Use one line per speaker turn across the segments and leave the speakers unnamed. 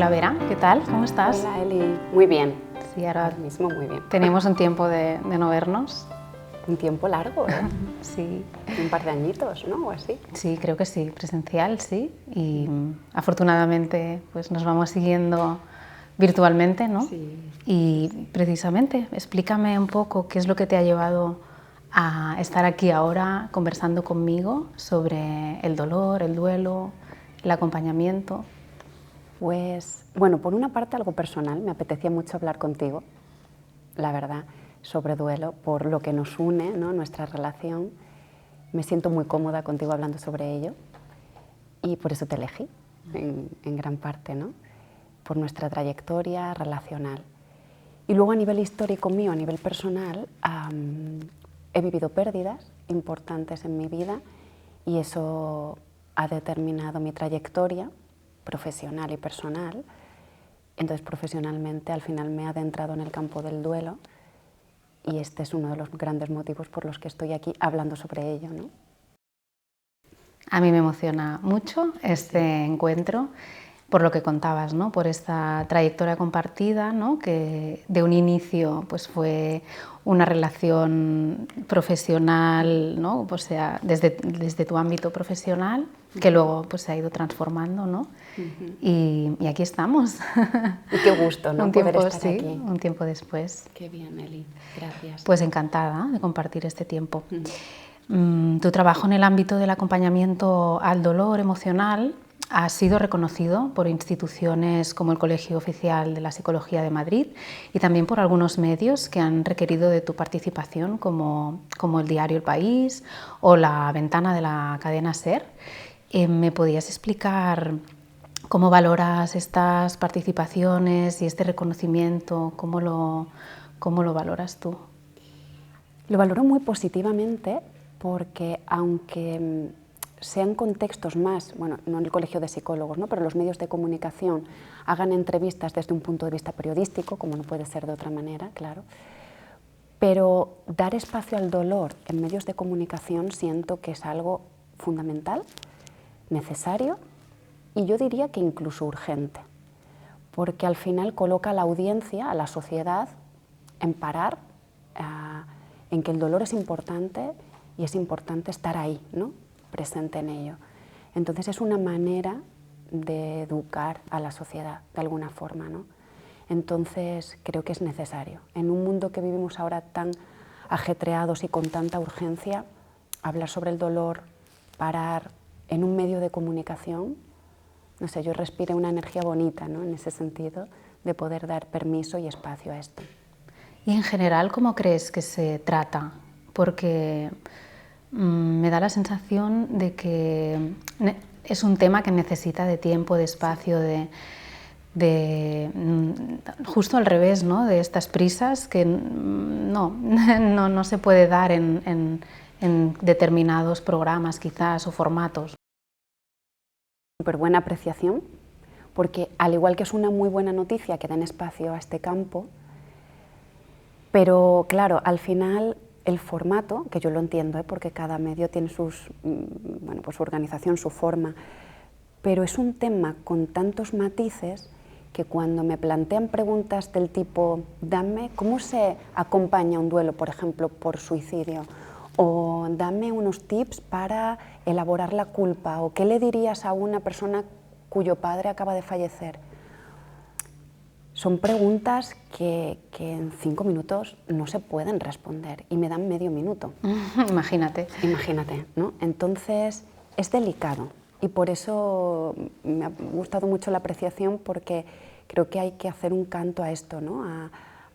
Hola Vera, ¿qué tal? ¿Cómo estás?
Hola Eli, muy bien.
Sí, ahora
mismo muy bien.
tenemos un tiempo de no vernos.
Un tiempo largo, ¿eh?
Sí.
Un par de añitos, ¿no? O así.
Sí, creo que sí, presencial, sí. Y afortunadamente pues nos vamos siguiendo virtualmente, ¿no?
Sí.
Y precisamente, explícame un poco qué es lo que te ha llevado a estar aquí ahora conversando conmigo sobre el dolor, el duelo, el acompañamiento.
Pues, bueno, por una parte algo personal, me apetecía mucho hablar contigo, la verdad, sobre duelo, por lo que nos une, ¿no? Nuestra relación. Me siento muy cómoda contigo hablando sobre ello y por eso te elegí, en gran parte, ¿no? Por nuestra trayectoria relacional. Y luego a nivel histórico mío, a nivel personal, he vivido pérdidas importantes en mi vida y eso ha determinado mi trayectoria profesional y personal. Entonces, profesionalmente, al final me he adentrado en el campo del duelo y este es uno de los grandes motivos por los que estoy aquí hablando sobre ello, ¿no?
A mí me emociona mucho este encuentro, por lo que contabas, ¿no? Por esta trayectoria compartida, ¿no? Que de un inicio pues, fue una relación profesional, ¿no? O sea, desde tu ámbito profesional, que luego pues, se ha ido transformando, ¿no? Y aquí estamos.
Y qué gusto, ¿no?
Un tiempo,
poder estar
sí,
aquí.
un tiempo después.
Qué bien, Eli. Gracias.
Pues encantada de compartir este tiempo. Tu trabajo en el ámbito del acompañamiento al dolor emocional ha sido reconocido por instituciones como el Colegio Oficial de la Psicología de Madrid y también por algunos medios que han requerido de tu participación, como el diario El País o la ventana de la cadena SER. ¿Me podías explicar cómo valoras estas participaciones y este reconocimiento? ¿Cómo lo valoras tú?
Lo valoro muy positivamente porque aunque sean contextos más, bueno, no en el Colegio de Psicólogos, ¿no? Pero los medios de comunicación hagan entrevistas desde un punto de vista periodístico, como no puede ser de otra manera, claro, pero dar espacio al dolor en medios de comunicación siento que es algo fundamental, necesario y yo diría que incluso urgente, porque al final coloca a la audiencia, a la sociedad, en parar, en que el dolor es importante y es importante estar ahí, ¿no? Presente en ello. Entonces es una manera de educar a la sociedad de alguna forma, ¿no? Entonces creo que es necesario. En un mundo que vivimos ahora tan ajetreados y con tanta urgencia, hablar sobre el dolor, parar en un medio de comunicación, no sé, yo respiré una energía bonita, ¿no? En ese sentido, de poder dar permiso y espacio a esto.
Y en general, ¿cómo crees que se trata? Porque me da la sensación de que es un tema que necesita de tiempo, de espacio, justo al revés, ¿no? De estas prisas que no se puede dar en determinados programas quizás o formatos.
Súper buena apreciación, porque al igual que es una muy buena noticia que den espacio a este campo, pero claro, al final el formato, que yo lo entiendo, porque cada medio tiene sus, bueno, pues su organización, su forma, pero es un tema con tantos matices que cuando me plantean preguntas del tipo, dame cómo se acompaña un duelo, por ejemplo, por suicidio, o dame unos tips para elaborar la culpa, o qué le dirías a una persona cuyo padre acaba de fallecer. Son preguntas que en 5 minutos no se pueden responder y me dan medio minuto.
Imagínate.
Imagínate, ¿no? Entonces es delicado y por eso me ha gustado mucho la apreciación porque creo que hay que hacer un canto a esto, ¿no?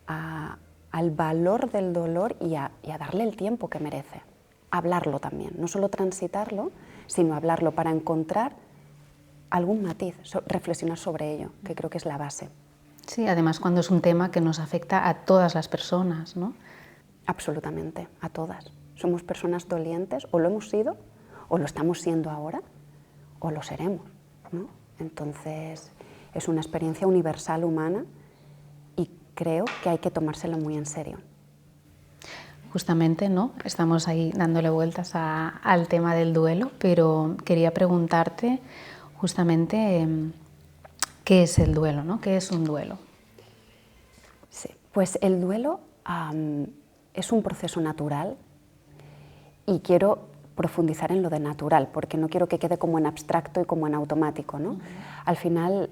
Al valor del dolor y a darle el tiempo que merece. Hablarlo también, no solo transitarlo, sino hablarlo para encontrar algún matiz, reflexionar sobre ello, que creo que es la base.
Sí, además cuando es un tema que nos afecta a todas las personas, ¿no?
Absolutamente, a todas. Somos personas dolientes, o lo hemos sido, o lo estamos siendo ahora, o lo seremos, ¿no? Entonces, es una experiencia universal humana y creo que hay que tomárselo muy en serio.
Justamente, ¿no? Estamos ahí dándole vueltas al tema del duelo, pero quería preguntarte justamente ¿Qué es el duelo, ¿no? ¿Qué es un duelo?
Sí, pues el duelo es un proceso natural y quiero profundizar en lo de natural, porque no quiero que quede como en abstracto y como en automático, ¿no? Al final,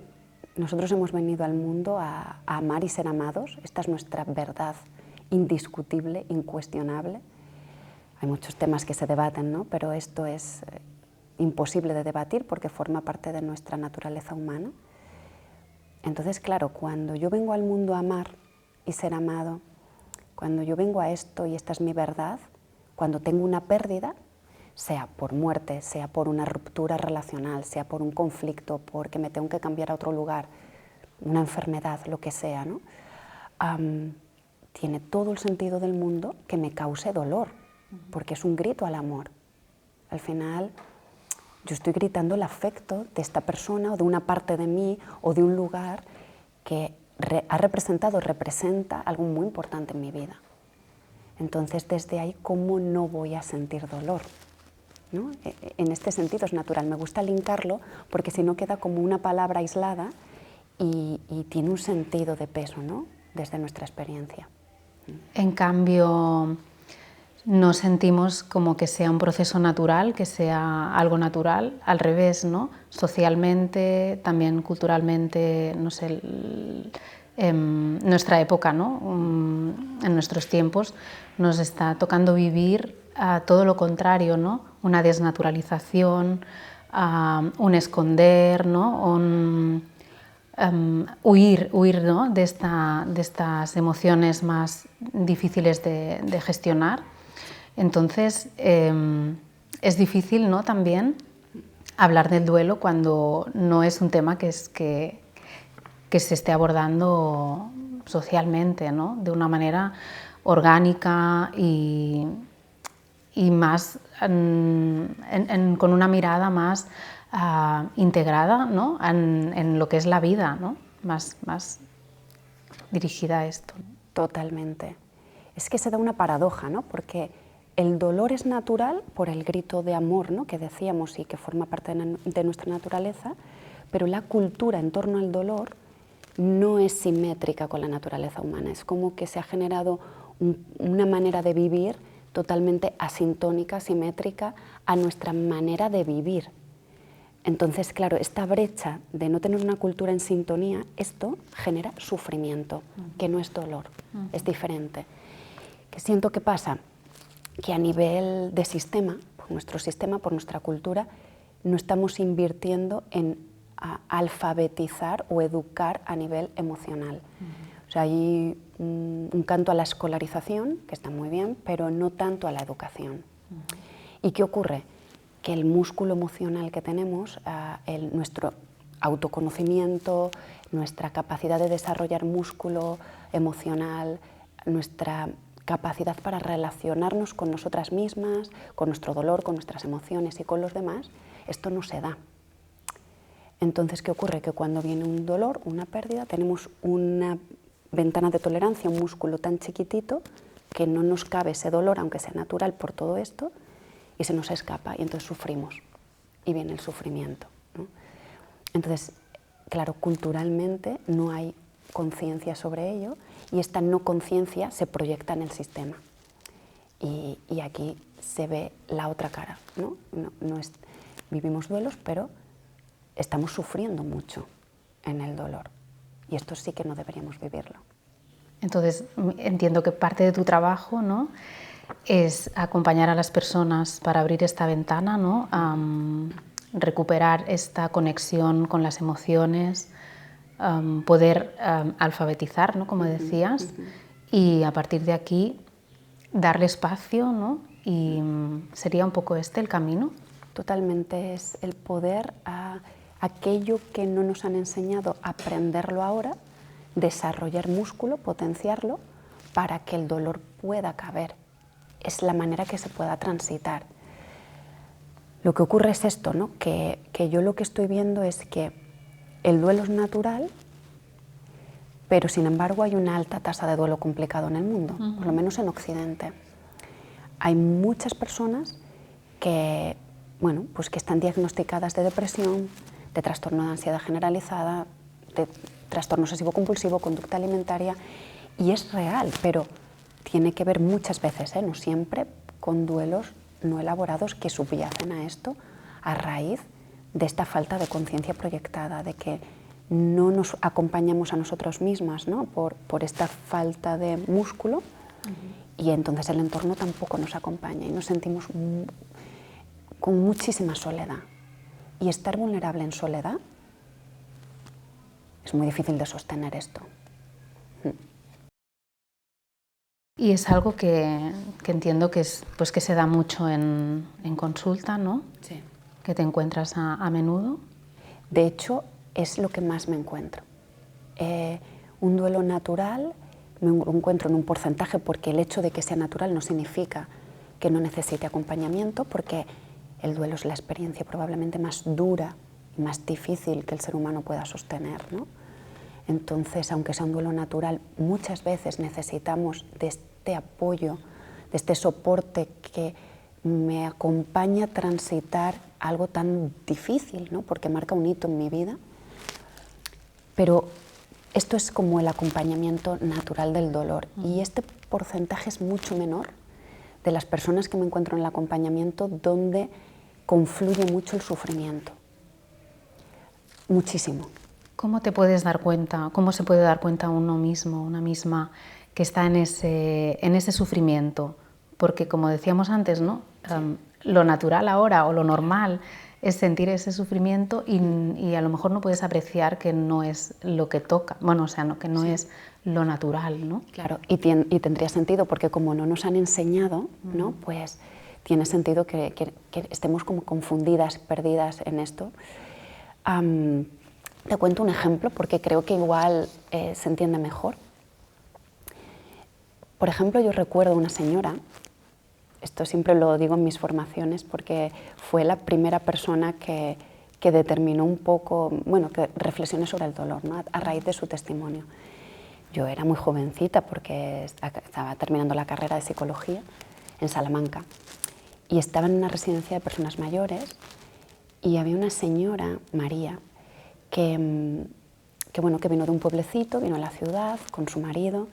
nosotros hemos venido al mundo a amar y ser amados. Esta es nuestra verdad indiscutible, incuestionable. Hay muchos temas que se debaten, ¿no? Pero esto es imposible de debatir porque forma parte de nuestra naturaleza humana. Entonces, claro, cuando yo vengo al mundo a amar y ser amado, cuando yo vengo a esto y esta es mi verdad, cuando tengo una pérdida, sea por muerte, sea por una ruptura relacional, sea por un conflicto, porque me tengo que cambiar a otro lugar, una enfermedad, lo que sea, ¿no? Tiene todo el sentido del mundo que me cause dolor, porque es un grito al amor. Al final, yo estoy gritando el afecto de esta persona o de una parte de mí o de un lugar que ha representado, representa algo muy importante en mi vida. Entonces, desde ahí, ¿cómo no voy a sentir dolor? ¿No? En este sentido es natural. Me gusta linkarlo porque si no queda como una palabra aislada y tiene un sentido de peso, ¿no? Desde nuestra experiencia.
En cambio, no sentimos como que sea un proceso natural, que sea algo natural, al revés, ¿no? Socialmente, también culturalmente, no sé, nuestra época, ¿no? En nuestros tiempos nos está tocando vivir todo lo contrario, ¿no? Una desnaturalización, un esconder, ¿no? Huir ¿no? de estas emociones más difíciles de gestionar. Entonces, es difícil, ¿no? También hablar del duelo cuando no es un tema que se esté abordando socialmente, ¿no? De una manera orgánica y más con una mirada más integrada, ¿no? en lo que es la vida, ¿no? más dirigida a esto.
Totalmente. Es que se da una paradoja, ¿no? Porque el dolor es natural por el grito de amor, ¿no? Que decíamos y que forma parte de nuestra naturaleza, pero la cultura en torno al dolor no es simétrica con la naturaleza humana. Es como que se ha generado una manera de vivir totalmente asintónica, simétrica a nuestra manera de vivir. Entonces, claro, esta brecha de no tener una cultura en sintonía, esto genera sufrimiento, que no es dolor, es diferente. ¿Qué siento que pasa? Que a nivel de sistema, por nuestro sistema, por nuestra cultura, no estamos invirtiendo en alfabetizar o educar a nivel emocional. O sea, hay un canto a la escolarización, que está muy bien, pero no tanto a la educación. ¿Y qué ocurre? Que el músculo emocional que tenemos, nuestro autoconocimiento, nuestra capacidad de desarrollar músculo emocional, nuestra capacidad para relacionarnos con nosotras mismas, con nuestro dolor, con nuestras emociones y con los demás, esto no se da. Entonces, ¿qué ocurre? Que cuando viene un dolor, una pérdida, tenemos una ventana de tolerancia, un músculo tan chiquitito que no nos cabe ese dolor, aunque sea natural por todo esto, y se nos escapa y entonces sufrimos y viene el sufrimiento, ¿no? Entonces, claro, culturalmente no hay conciencia sobre ello y esta no conciencia se proyecta en el sistema y aquí se ve la otra cara, ¿no? Vivimos duelos, pero estamos sufriendo mucho en el dolor y esto sí que no deberíamos vivirlo.
Entonces, entiendo que parte de tu trabajo, ¿no?, es acompañar a las personas para abrir esta ventana, ¿no?, recuperar esta conexión con las emociones, poder alfabetizar, ¿no?, como decías, y a partir de aquí darle espacio, ¿no?, y sería un poco este el camino.
Totalmente, es el poder a aquello que no nos han enseñado, aprenderlo ahora, desarrollar músculo, potenciarlo, para que el dolor pueda caber. Es la manera que se pueda transitar. Lo que ocurre es esto, ¿no? que yo lo que estoy viendo es que el duelo es natural, pero sin embargo hay una alta tasa de duelo complicado en el mundo, por lo menos en Occidente. Hay muchas personas que, bueno, pues que están diagnosticadas de depresión, de trastorno de ansiedad generalizada, de trastorno obsesivo-compulsivo, conducta alimentaria, y es real, pero tiene que ver muchas veces, no siempre, con duelos no elaborados que subyacen a esto a raíz de esta falta de conciencia proyectada, de que no nos acompañamos a nosotros mismas, ¿no? por esta falta de músculo, y entonces el entorno tampoco nos acompaña y nos sentimos con muchísima soledad. Y estar vulnerable en soledad es muy difícil de sostener esto.
Y es algo que entiendo que, pues que se da mucho en consulta, ¿no?
Sí.
Que te encuentras a menudo.
De hecho, es lo que más me encuentro. Un duelo natural me encuentro en un porcentaje, porque el hecho de que sea natural no significa que no necesite acompañamiento, porque el duelo es la experiencia probablemente más dura y más difícil que el ser humano pueda sostener, ¿no? Entonces, aunque sea un duelo natural, muchas veces necesitamos de este apoyo, de este soporte que me acompaña a transitar algo tan difícil, ¿no? Porque marca un hito en mi vida. Pero esto es como el acompañamiento natural del dolor, y este porcentaje es mucho menor de las personas que me encuentro en el acompañamiento, donde confluye mucho el sufrimiento. Muchísimo.
¿Cómo te puedes dar cuenta, cómo se puede dar cuenta uno mismo, una misma, que está en ese sufrimiento? Porque, como decíamos antes, ¿no? Lo natural ahora, o lo normal, es sentir ese sufrimiento, y a lo mejor no puedes apreciar que no es lo que toca, bueno, o sea, no, que no es lo natural, ¿no?
Claro, y tendría sentido, porque como no nos han enseñado, ¿no? Pues tiene sentido que estemos como confundidas, perdidas en esto. Te cuento un ejemplo, porque creo que igual se entiende mejor. Por ejemplo, yo recuerdo una señora, esto siempre lo digo en mis formaciones, porque fue la primera persona que determinó un poco, bueno, que reflexioné sobre el dolor, ¿no? A raíz de su testimonio. Yo era muy jovencita, porque estaba terminando la carrera de psicología en Salamanca, y estaba en una residencia de personas mayores, y había una señora, María, que vino de un pueblecito, vino a la ciudad con su marido,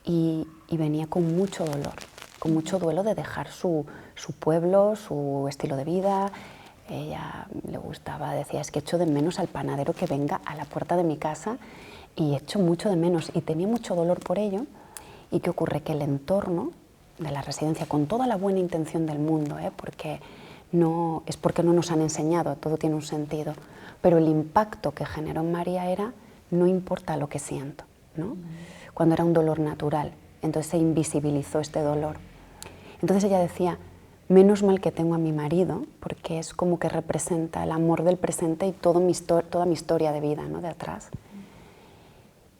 y venía con mucho dolor, con mucho duelo de dejar su pueblo, su estilo de vida. Ella le gustaba, decía, es que echo de menos al panadero que venga a la puerta de mi casa, y echo mucho de menos, y tenía mucho dolor por ello. ¿Y qué ocurre? Que el entorno de la residencia, con toda la buena intención del mundo, porque no nos han enseñado, todo tiene un sentido, pero el impacto que generó en María era, no importa lo que siento, ¿no? Cuando era un dolor natural, entonces se invisibilizó este dolor. Entonces ella decía, menos mal que tengo a mi marido, porque es como que representa el amor del presente y toda mi historia de vida, ¿no? De atrás.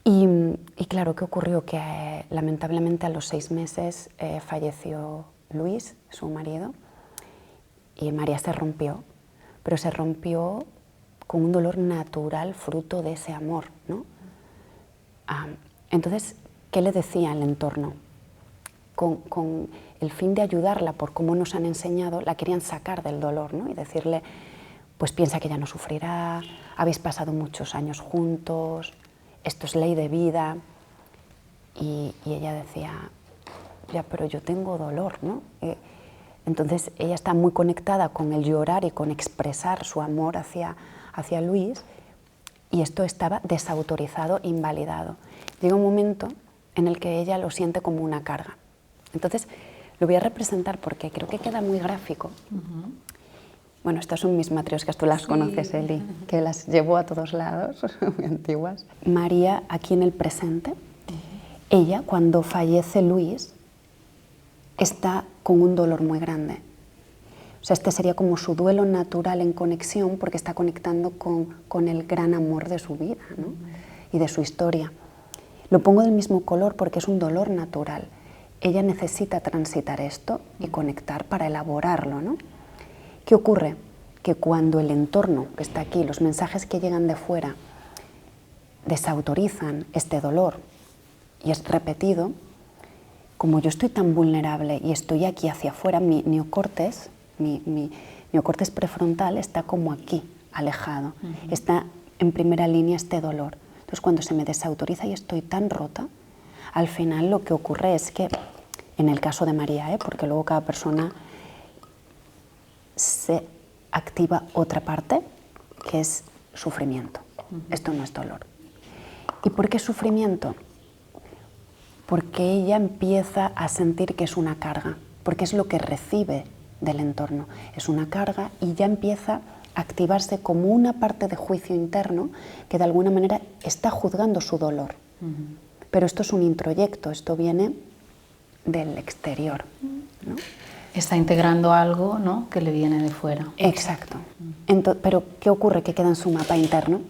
Y claro, ¿qué ocurrió? Que lamentablemente a los 6 meses falleció Luis, su marido, y María se rompió, pero se rompió con un dolor natural fruto de ese amor, ¿no? Entonces, ¿qué le decía el entorno? Con el fin de ayudarla, por cómo nos han enseñado, la querían sacar del dolor, ¿no? Y decirle, pues piensa que ya no sufrirá, habéis pasado muchos años juntos, esto es ley de vida. Y ella decía, ya, pero yo tengo dolor, ¿no? Entonces ella está muy conectada con el llorar y con expresar su amor hacia Luis, y esto estaba desautorizado, invalidado. Llega un momento en el que ella lo siente como una carga. Entonces lo voy a representar porque creo que queda muy gráfico. Bueno, estas son mis matrioscas, tú las conoces, Eli, que las llevo a todos lados, muy antiguas. María, aquí en el presente, ella, cuando fallece Luis, está con un dolor muy grande. O sea, este sería como su duelo natural en conexión, porque está conectando con el gran amor de su vida, ¿no? Y de su historia. Lo pongo del mismo color porque es un dolor natural. Ella necesita transitar esto y conectar para elaborarlo, ¿no? ¿Qué ocurre? Que cuando el entorno que está aquí, los mensajes que llegan de fuera, desautorizan este dolor y es repetido, como yo estoy tan vulnerable y estoy aquí hacia afuera, mi neocortes prefrontal está como aquí, alejado, está en primera línea este dolor. Entonces, cuando se me desautoriza y estoy tan rota, al final lo que ocurre es que, en el caso de María, porque luego cada persona se activa otra parte, que es sufrimiento. Esto no es dolor. ¿Y por qué sufrimiento? Porque ella empieza a sentir que es una carga, porque es lo que recibe del entorno. Es una carga y ya empieza a activarse como una parte de juicio interno que de alguna manera está juzgando su dolor. Pero esto es un introyecto, esto viene del exterior, ¿no?
Está integrando algo, ¿no?, que le viene de fuera.
Exacto. Pero ¿qué ocurre? Que queda en su mapa interno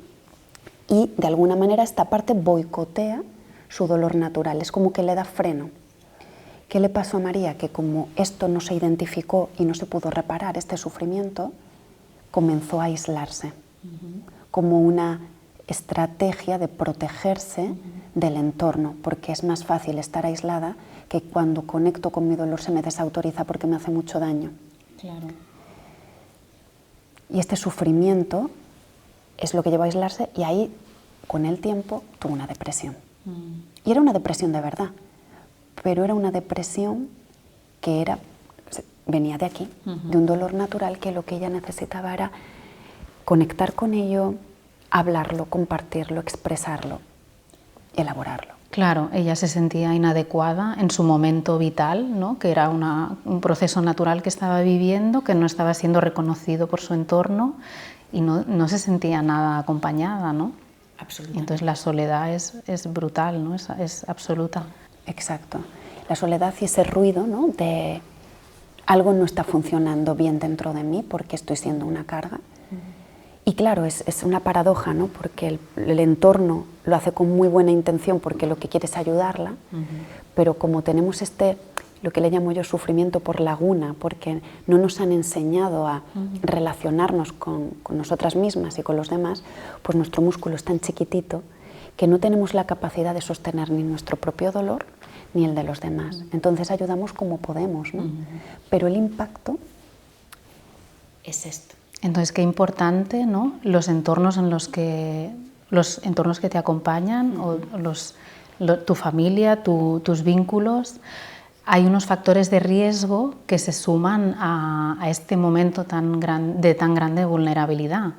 y de alguna manera esta parte boicotea su dolor natural, es como que le da freno. ¿Qué le pasó a María? Que como esto no se identificó y no se pudo reparar, este sufrimiento, comenzó a aislarse como una estrategia de protegerse del entorno, porque es más fácil estar aislada que cuando conecto con mi dolor se me desautoriza porque me hace mucho daño.
Claro.
Y este sufrimiento es lo que llevó a aislarse y ahí, con el tiempo, tuvo una depresión. Y era una depresión de verdad, pero era una depresión que venía de aquí, de un dolor natural que lo que ella necesitaba era conectar con ello, hablarlo, compartirlo, expresarlo, elaborarlo.
Claro, ella se sentía inadecuada en su momento vital, ¿no?, que era un proceso natural que estaba viviendo, que no estaba siendo reconocido por su entorno y no se sentía nada acompañada, ¿no?
Absolutamente.
Y entonces la soledad es brutal, ¿no?, es absoluta.
Exacto. La soledad y ese ruido, ¿no?, de algo no está funcionando bien dentro de mí porque estoy siendo una carga. Y claro, es una paradoja, ¿no?, porque el entorno lo hace con muy buena intención porque lo que quiere es ayudarla, pero como tenemos lo que le llamo yo sufrimiento por laguna, porque no nos han enseñado a relacionarnos con nosotras mismas y con los demás, pues nuestro músculo es tan chiquitito que no tenemos la capacidad de sostener ni nuestro propio dolor ni el de los demás. Entonces ayudamos como podemos, ¿no? Pero el impacto es esto.
Entonces, qué importante, ¿no?, los entornos que te acompañan, o tu familia, tus vínculos. Hay unos factores de riesgo que se suman a este momento de tan grande vulnerabilidad.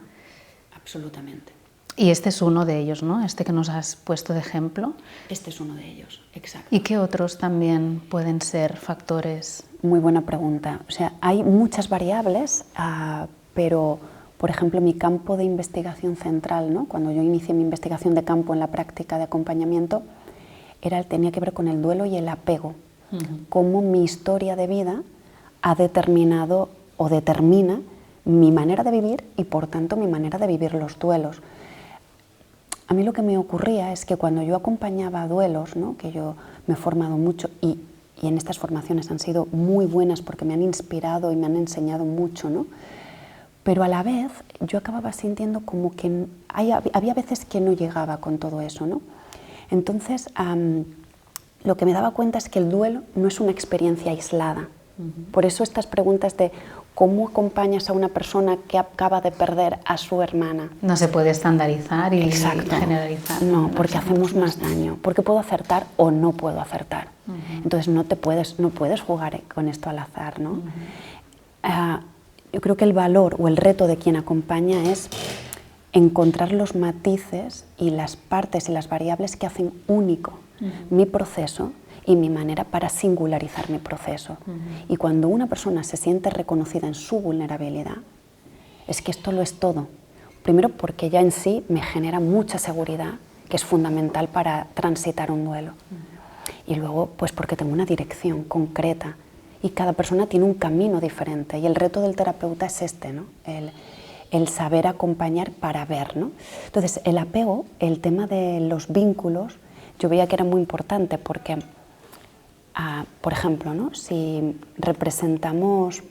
Absolutamente.
Y este es uno de ellos, ¿no?, este que nos has puesto de ejemplo.
Este es uno de ellos, exacto.
¿Y qué otros también pueden ser factores?
Muy buena pregunta. O sea, hay muchas variables, pero, por ejemplo, mi campo de investigación central, ¿no?, cuando yo inicié mi investigación de campo en la práctica de acompañamiento, tenía que ver con el duelo y el apego. Cómo mi historia de vida ha determinado o determina mi manera de vivir y, por tanto, mi manera de vivir los duelos. A mí lo que me ocurría es que cuando yo acompañaba a duelos, ¿no?, que yo me he formado mucho y en estas formaciones han sido muy buenas porque me han inspirado y me han enseñado mucho, ¿no?, pero a la vez yo acababa sintiendo como que había veces que no llegaba con todo eso, ¿no? Entonces, lo que me daba cuenta es que el duelo no es una experiencia aislada. Por eso estas preguntas de cómo acompañas a una persona que acaba de perder a su hermana.
No se puede estandarizar y
Exacto.
generalizar.
No, porque hacemos más daño, porque puedo acertar o no puedo acertar. Entonces no puedes jugar con esto al azar, ¿no? Yo creo que el valor o el reto de quien acompaña es encontrar los matices y las partes y las variables que hacen único mi proceso y mi manera para singularizar mi proceso. Y cuando una persona se siente reconocida en su vulnerabilidad, es que esto lo es todo. Primero porque ya en sí me genera mucha seguridad, que es fundamental para transitar un duelo. Y luego, pues porque tengo una dirección concreta y cada persona tiene un camino diferente. Y el reto del terapeuta es este, ¿no?, el saber acompañar para ver, ¿no? Entonces, el apego, el tema de los vínculos, yo veía que era muy importante porque, por ejemplo, ¿no?, si representamos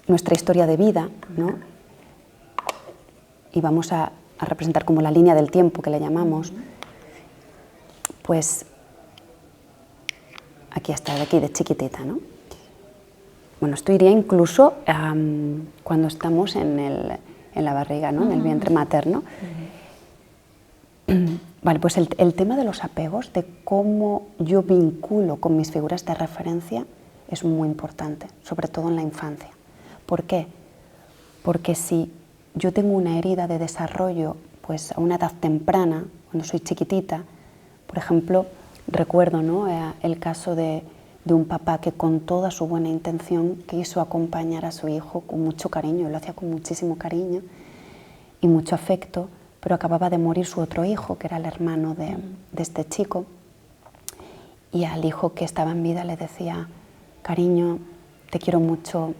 nuestra historia de vida, ¿no?, y vamos a representar como la línea del tiempo que le llamamos, pues aquí está, de aquí, de chiquitita, ¿no? Bueno, esto iría incluso cuando estamos en en la barriga, ¿no? En el vientre materno. Vale, pues el tema de los apegos, de cómo yo vinculo con mis figuras de referencia, es muy importante, sobre todo en la infancia. ¿Por qué? Porque si yo tengo una herida de desarrollo pues, a una edad temprana, cuando soy chiquitita, por ejemplo, recuerdo, ¿no?, el caso de un papá que con toda su buena intención quiso acompañar a su hijo con mucho cariño, lo hacía con muchísimo cariño y mucho afecto, pero acababa de morir su otro hijo, que era el hermano de este chico, y al hijo que estaba en vida le decía: cariño, te quiero mucho,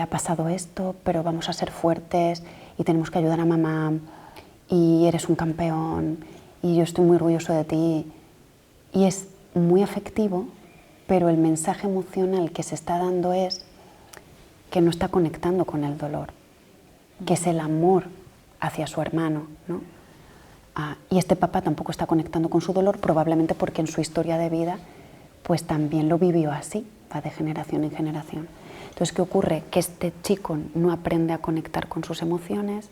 ha pasado esto, pero vamos a ser fuertes y tenemos que ayudar a mamá y eres un campeón y yo estoy muy orgulloso de ti. Y es muy afectivo, pero el mensaje emocional que se está dando es que no está conectando con el dolor, que es el amor hacia su hermano, ¿no? Y este papá tampoco está conectando con su dolor, probablemente porque en su historia de vida pues también lo vivió así, va de generación en generación. Entonces, ¿qué ocurre? Que este chico no aprende a conectar con sus emociones,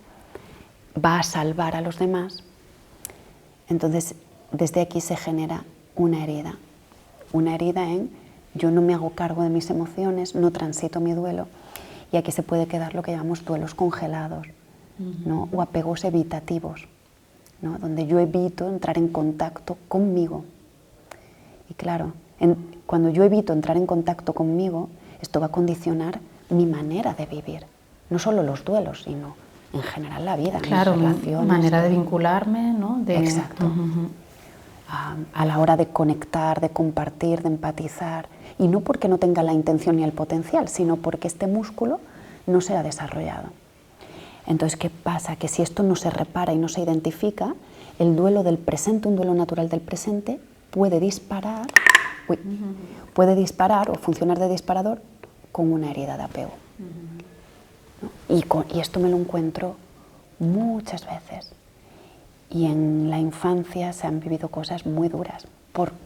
va a salvar a los demás. Entonces, desde aquí se genera una herida en yo no me hago cargo de mis emociones, no transito mi duelo, y aquí se puede quedar lo que llamamos duelos congelados, ¿no? O apegos evitativos, ¿no? Donde yo evito entrar en contacto conmigo. Y claro, cuando yo evito entrar en contacto conmigo, esto va a condicionar mi manera de vivir, no solo los duelos, sino en general la vida,
claro,
mis relaciones.
Manera de vincularme, ¿no?
Exacto. A la hora de conectar, de compartir, de empatizar, y no porque no tenga la intención ni el potencial, sino porque este músculo no se ha desarrollado. Entonces, ¿qué pasa? Que si esto no se repara y no se identifica, el duelo del presente, un duelo natural del presente, puede disparar o funcionar de disparador con una herida de apego. ¿No? Y esto me lo encuentro muchas veces. Y en la infancia se han vivido cosas muy duras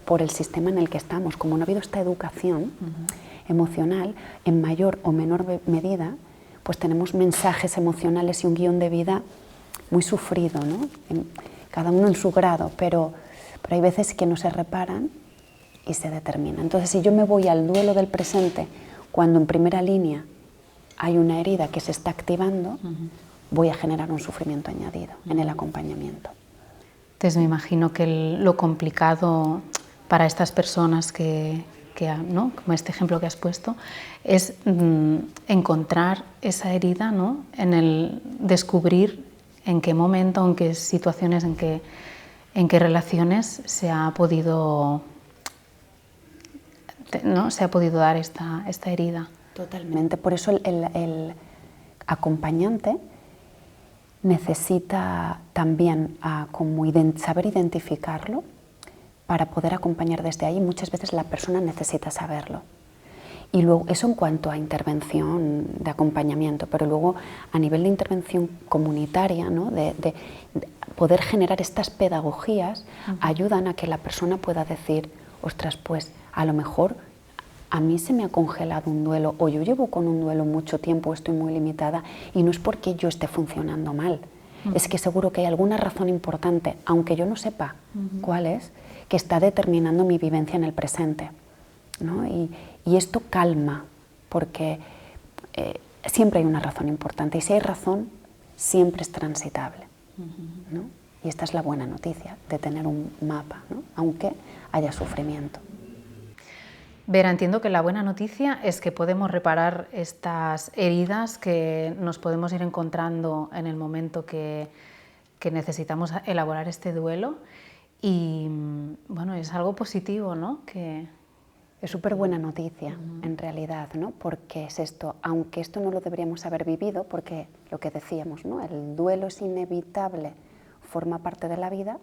por el sistema en el que estamos. Como no ha habido esta educación emocional, en mayor o menor medida, pues tenemos mensajes emocionales y un guión de vida muy sufrido, ¿no? Cada uno en su grado, pero hay veces que no se reparan y se determinan. Entonces, si yo me voy al duelo del presente, cuando en primera línea hay una herida que se está activando, voy a generar un sufrimiento añadido en el acompañamiento.
Entonces me imagino que lo complicado para estas personas ¿no? Como este ejemplo que has puesto, es encontrar esa herida, ¿no? En el descubrir en qué momento, en qué situaciones, en qué relaciones se ha podido, ¿no? Se ha podido dar esta herida.
Totalmente. Por eso el acompañante necesita también como saber identificarlo para poder acompañar desde ahí. Muchas veces la persona necesita saberlo. Y luego, eso en cuanto a intervención de acompañamiento, pero luego a nivel de intervención comunitaria, ¿no? de poder generar estas pedagogías, ayudan a que la persona pueda decir: ostras, pues a lo mejor a mí se me ha congelado un duelo, o yo llevo con un duelo mucho tiempo, estoy muy limitada, y no es porque yo esté funcionando mal, es que seguro que hay alguna razón importante, aunque yo no sepa cuál es, que está determinando mi vivencia en el presente, ¿no? Y esto calma, porque siempre hay una razón importante, y si hay razón, siempre es transitable, ¿no? Y esta es la buena noticia de tener un mapa, ¿no? Aunque haya sufrimiento.
Vera, entiendo que la buena noticia es que podemos reparar estas heridas que nos podemos ir encontrando en el momento que necesitamos elaborar este duelo, y bueno, es algo positivo, ¿no? Que
es súper buena noticia, en realidad, ¿no? Porque es esto, aunque esto no lo deberíamos haber vivido, porque lo que decíamos, ¿no? El duelo es inevitable, forma parte de la vida,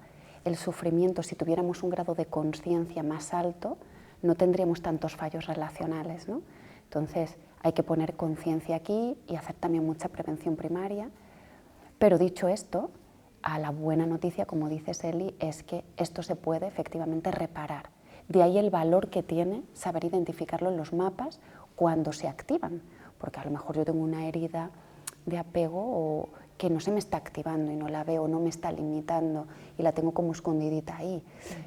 el sufrimiento, si tuviéramos un grado de conciencia más alto, no tendríamos tantos fallos relacionales, ¿no? Entonces, hay que poner conciencia aquí y hacer también mucha prevención primaria. Pero dicho esto, a la buena noticia, como dices, Eli, es que esto se puede efectivamente reparar. De ahí el valor que tiene saber identificarlo en los mapas cuando se activan, porque a lo mejor yo tengo una herida de apego o que no se me está activando y no la veo, no me está limitando y la tengo como escondidita ahí,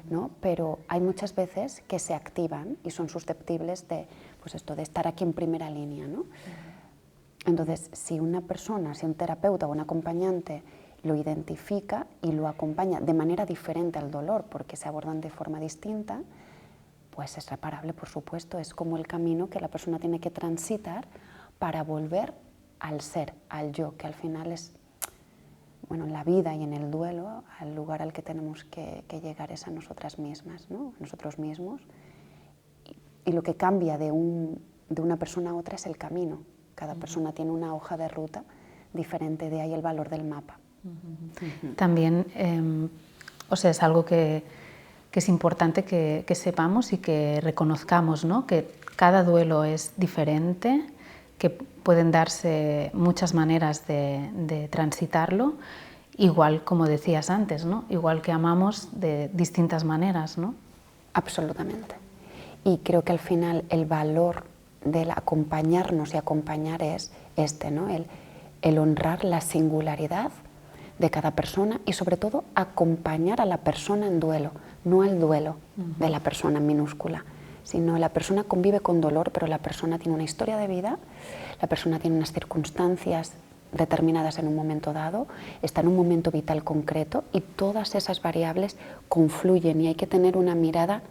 ¿no? Pero hay muchas veces que se activan y son susceptibles de, pues esto, de estar aquí en primera línea, ¿no? Entonces, si una persona, si un terapeuta o un acompañante lo identifica y lo acompaña de manera diferente al dolor, porque se abordan de forma distinta, pues es reparable, por supuesto, es como el camino que la persona tiene que transitar para volver al ser, al yo, que al final es, bueno, en la vida y en el duelo, al lugar al que tenemos que llegar es a nosotras mismas, ¿no? A nosotros mismos. Y lo que cambia de una persona a otra es el camino. Cada persona tiene una hoja de ruta diferente, de ahí el valor del mapa.
También, o sea, es algo que es importante que sepamos y que reconozcamos, ¿no? Que cada duelo es diferente, que pueden darse muchas maneras de transitarlo, igual como decías antes, ¿no? Igual que amamos de distintas maneras, ¿no?
Absolutamente. Y creo que al final el valor del acompañarnos y acompañar es este, ¿no? El honrar la singularidad de cada persona y sobre todo acompañar a la persona en duelo, no al duelo de la persona en minúscula, sino la persona convive con dolor, pero la persona tiene una historia de vida, la persona tiene unas circunstancias determinadas en un momento dado, está en un momento vital concreto y todas esas variables confluyen y hay que tener una mirada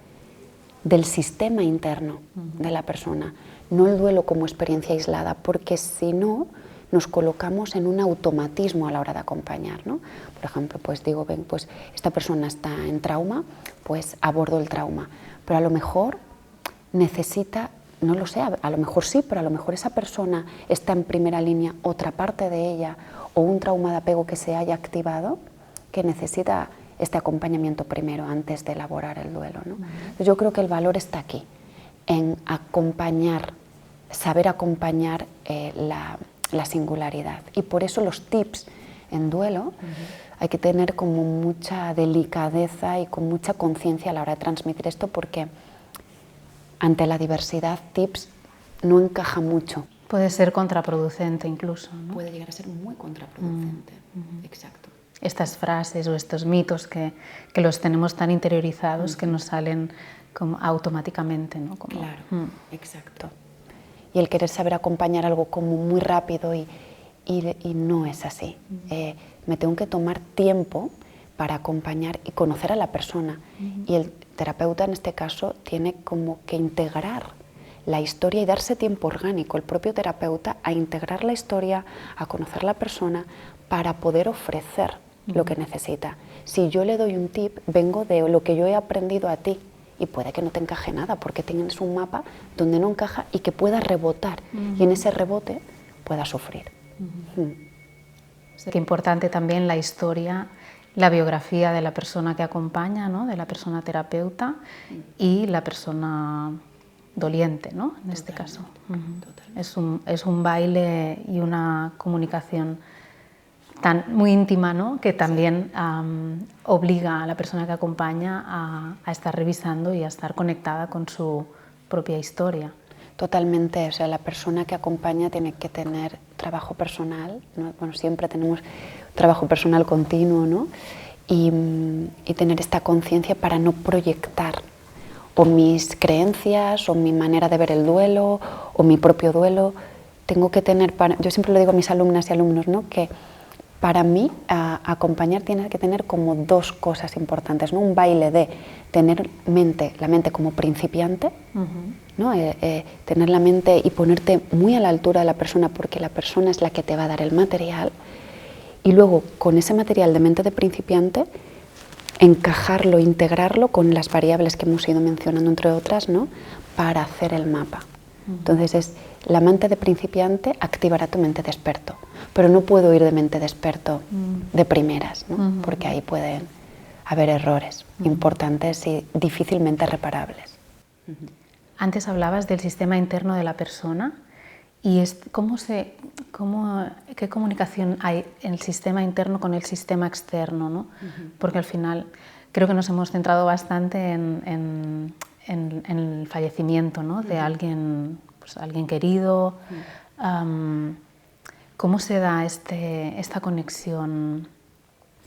del sistema interno de la persona, no el duelo como experiencia aislada, porque si no nos colocamos en un automatismo a la hora de acompañar, ¿no? Por ejemplo, pues digo, ven, pues esta persona está en trauma, pues abordo el trauma, pero a lo mejor necesita, no lo sé, a lo mejor sí, pero a lo mejor esa persona está en primera línea, otra parte de ella, o un trauma de apego que se haya activado, que necesita este acompañamiento primero antes de elaborar el duelo, ¿no? Yo creo que el valor está aquí, en acompañar, saber acompañar la singularidad. Y por eso los tips en duelo hay que tener como mucha delicadeza y con mucha conciencia a la hora de transmitir esto, porque ante la diversidad tips no encaja mucho.
Puede ser contraproducente incluso, ¿no?
Puede llegar a ser muy contraproducente, exacto.
Estas frases o estos mitos que los tenemos tan interiorizados que nos salen como automáticamente, ¿no? Como,
claro, exacto. Y el querer saber acompañar algo como muy rápido y no es así. Me tengo que tomar tiempo para acompañar y conocer a la persona. Y el terapeuta en este caso tiene como que integrar la historia y darse tiempo orgánico, el propio terapeuta, a integrar la historia, a conocer a la persona para poder ofrecer lo que necesita. Si yo le doy un tip, vengo de lo que yo he aprendido a ti y puede que no te encaje nada porque tienes un mapa donde no encaja y que pueda rebotar y en ese rebote pueda sufrir.
Qué importante también la historia, la biografía de la persona que acompaña, ¿no? De la persona terapeuta y la persona doliente, ¿no? En este caso. Es un baile y una comunicación muy íntima, ¿no? Que también obliga a la persona que acompaña a estar revisando y a estar conectada con su propia historia.
Totalmente, o sea, la persona que acompaña tiene que tener trabajo personal, ¿no? Bueno, siempre tenemos trabajo personal continuo, ¿no? Y tener esta conciencia para no proyectar o mis creencias o mi manera de ver el duelo o mi propio duelo. Tengo que tener, yo siempre lo digo a mis alumnas y alumnos, ¿no? Que para mí acompañar tiene que tener como dos cosas importantes, ¿no? Un baile de tener la mente como principiante, ¿no? Tener la mente y ponerte muy a la altura de la persona porque la persona es la que te va a dar el material y luego con ese material de mente de principiante encajarlo, integrarlo con las variables que hemos ido mencionando entre otras, ¿no? Para hacer el mapa. Entonces la mente de principiante activará tu mente de experto, pero no puedo ir de mente de experto de primeras, ¿no? Porque ahí pueden haber errores importantes y difícilmente reparables.
Antes hablabas del sistema interno de la persona y ¿qué comunicación hay en el sistema interno con el sistema externo, ¿no? Porque al final creo que nos hemos centrado bastante en el fallecimiento, ¿no? De alguien, pues, alguien querido, ¿Cómo se da esta conexión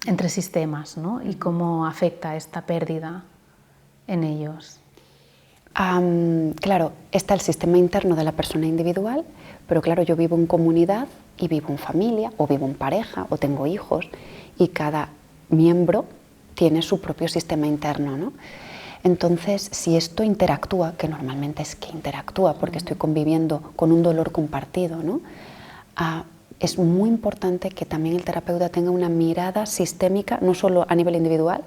entre sistemas, ¿no? Y cómo afecta esta pérdida en ellos?
Claro, está el sistema interno de la persona individual, pero claro, yo vivo en comunidad y vivo en familia, o vivo en pareja, o tengo hijos, y cada miembro tiene su propio sistema interno, ¿no? Entonces, si esto interactúa, que normalmente es que interactúa porque estoy conviviendo con un dolor compartido, ¿no? Es muy importante que también el terapeuta tenga una mirada sistémica, no solo a nivel individual,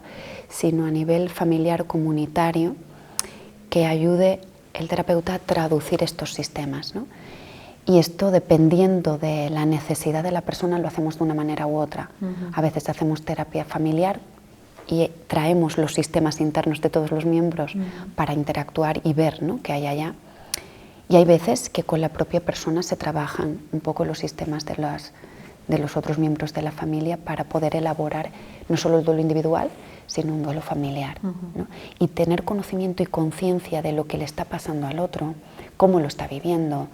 sino a nivel familiar, comunitario, que ayude el terapeuta a traducir estos sistemas, ¿no? Y esto, dependiendo de la necesidad de la persona, lo hacemos de una manera u otra. A veces hacemos terapia familiar y traemos los sistemas internos de todos los miembros para interactuar y ver, ¿no?, qué hay allá. Y hay veces que con la propia persona se trabajan un poco los sistemas de los otros miembros de la familia para poder elaborar no solo el duelo individual, sino un duelo familiar, ¿no? Y tener conocimiento y conciencia de lo que le está pasando al otro, cómo lo está viviendo,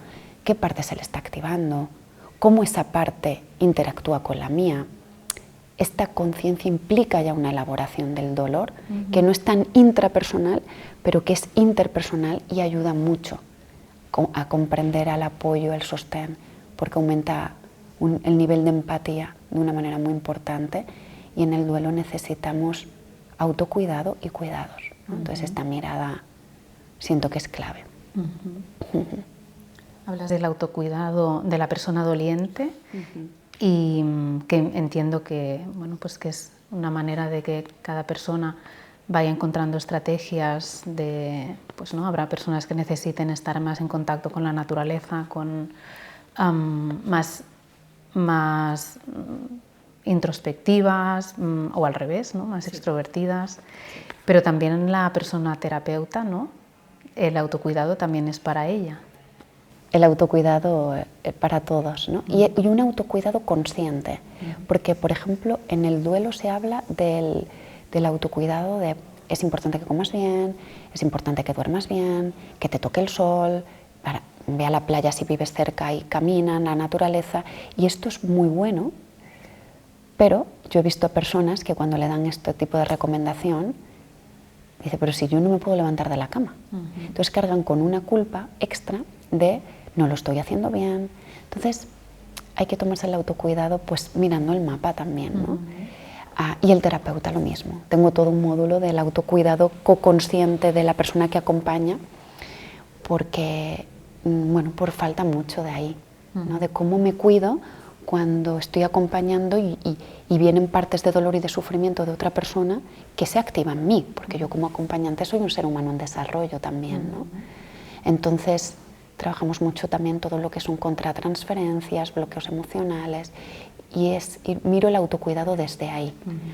qué parte se le está activando, cómo esa parte interactúa con la mía. Esta conciencia implica ya una elaboración del dolor que no es tan intrapersonal, pero que es interpersonal y ayuda mucho a comprender al apoyo, el sostén, porque aumenta el nivel de empatía de una manera muy importante, y en el duelo necesitamos autocuidado y cuidados, ¿no? Entonces esta mirada siento que es clave.
Hablas del autocuidado de la persona doliente y que entiendo que, bueno, pues que es una manera de que cada persona vaya encontrando estrategias de, pues no, habrá personas que necesiten estar más en contacto con la naturaleza, con más introspectivas o al revés, ¿no?, más extrovertidas, pero también la persona terapeuta, ¿no?, el autocuidado también es para ella.
El autocuidado para todos, ¿no? Y un autocuidado consciente, porque por ejemplo en el duelo se habla del autocuidado de es importante que comas bien, es importante que duermas bien, que te toque el sol, ve a la playa si vives cerca y camina en la naturaleza, y esto es muy bueno, pero yo he visto personas que cuando le dan este tipo de recomendación, dice, pero si yo no me puedo levantar de la cama. Entonces cargan con una culpa extra de no lo estoy haciendo bien. Entonces hay que tomarse el autocuidado pues mirando el mapa también, ¿no? Y el terapeuta lo mismo. Tengo todo un módulo del autocuidado co-consciente de la persona que acompaña, porque, bueno, por falta mucho de ahí, ¿no?, de cómo me cuido cuando estoy acompañando y vienen partes de dolor y de sufrimiento de otra persona que se activan en mí, porque yo como acompañante soy un ser humano en desarrollo también, ¿no? Entonces trabajamos mucho también todo lo que son contratransferencias, bloqueos emocionales, y miro el autocuidado desde ahí,